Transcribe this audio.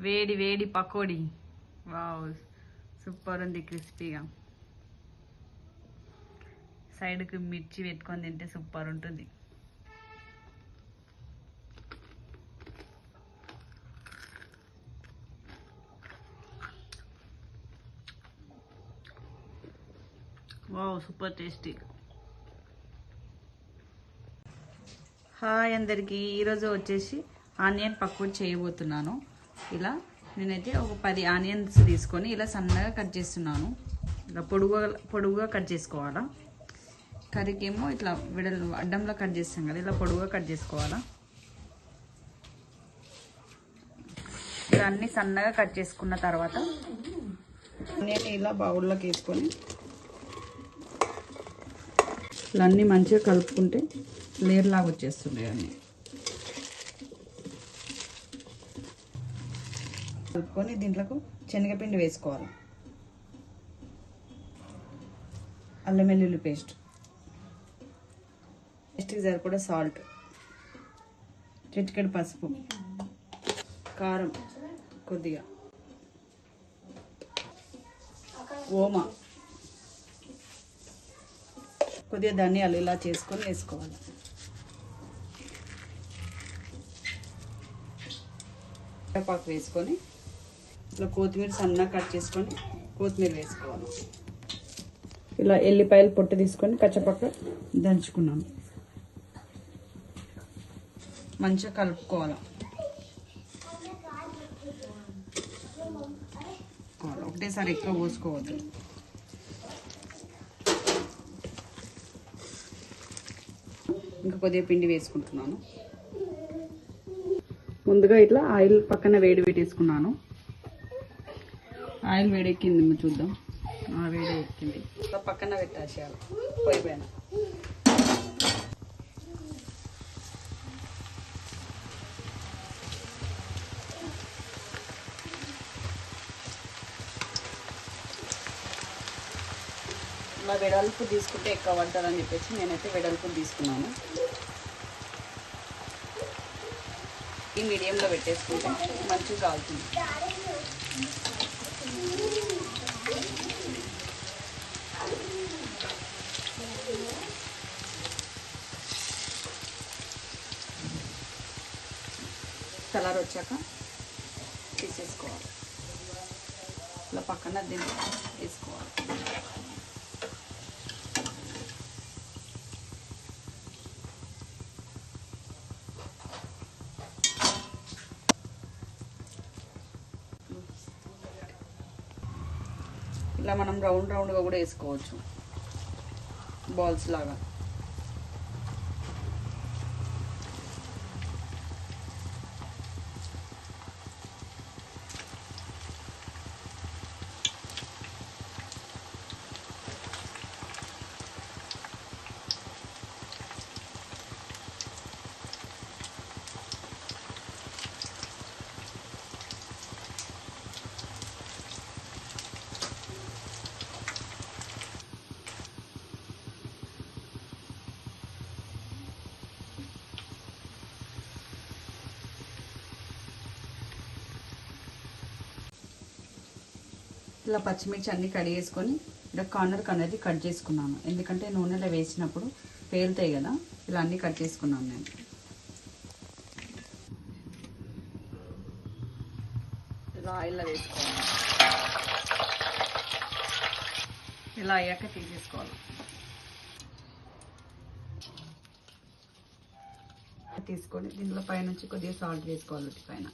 వేడి వేడి pakodi. Wow, super ఉంది, క్రిస్పీగా. సైడ్కి మిర్చి పెట్టుకొని తింటే సూపర్ ఉంటుంది. Wow, super tasty. హాయ్ అందరికీ, ఈరోజు వచ్చేసి ఆనియన్ పకోడీ చేయబోతున్నాను. ఇలా నేనైతే ఒక 10 ఆనియన్స్ తీసుకొని ఇలా సన్నగా కట్ చేస్తున్నాను. ఇలా పొడుగుగా కట్ చేసుకోవాలా. కర్రీకి ఏమో ఇట్లా అడ్డంలో కట్ చేస్తాం కదా, ఇలా పొడుగుగా కట్ చేసుకోవాలా. ఇలా అన్ని సన్నగా కట్ చేసుకున్న తర్వాత ఆనియన్ ఇలా బౌల్లోకి వేసుకొని ఇలా అన్నీ మంచిగా కలుపుకుంటే లేయర్ లాగా వచ్చేస్తున్నాయి. అన్నీ కలుపుకొని దీంట్లోకి శనగపిండి వేసుకోవాలి, అల్లం వెల్లుల్లి పేస్ట్కి సరిపడా సాల్ట్, చిటికెడు పసుపు, కారం కొద్దిగా, ఓమా, కొద్దిగా ధనియాలు ఇలా చేసుకొని వేసుకోవాలి. కరివేపాకు వేసుకొని ఇలా కొత్తిమీర సన్నగా కట్ చేసుకొని కొత్తిమీర వేసుకోవాలి. ఇలా ఎల్లిపాయలు పొట్టు తీసుకొని కచ్చపక్క దంచుకున్నాను. మంచిగా కలుపుకోవాలి. ఒకటేసారి ఎక్కువ పోసుకోవద్దు. ఇంకా కొద్దిగా పిండి వేసుకుంటున్నాను. ముందుగా ఇట్లా ఆయిల్ పక్కన వేడి పెట్టేసుకున్నాను. ఆయిల్ వేడెక్కింది, చూద్దాం. వేడి ఎక్కింది, ఇట్లా పక్కన పెట్టేసేయాలి పొయ్యి పైన. ఇలా వెడల్పు తీసుకుంటే ఎక్కువ పడతారని చెప్పేసి నేనైతే వెడల్పు తీసుకున్నాను. ఈ మీడియంలో పెట్టేసుకుంటే మంచిగా కాలుతుంది. కలర్ వచ్చాక తీసేసుకోవాలి. ఇలా పక్కన దీన్ని వేసుకోవాలి. ఇలా మనం రౌండ్గా కూడా వేసుకోవచ్చు, బాల్స్ లాగా. ఇలా పచ్చిమిర్చి అన్నీ కడిగేసుకొని ఇలా కార్నర్కి అనేది కట్ చేసుకున్నాను. ఎందుకంటే నూనెలో వేసినప్పుడు పేలుతాయి కదా, ఇలా అన్నీ కట్ చేసుకున్నాను నేను. ఇలా ఆయిల్లో వేసుకోవాలి. ఇలా అయ్యాక తీసేసుకోవాలి. తీసుకొని దీనిలో పైనుంచి కొద్దిగా సాల్ట్ వేసుకోవాలి. పైన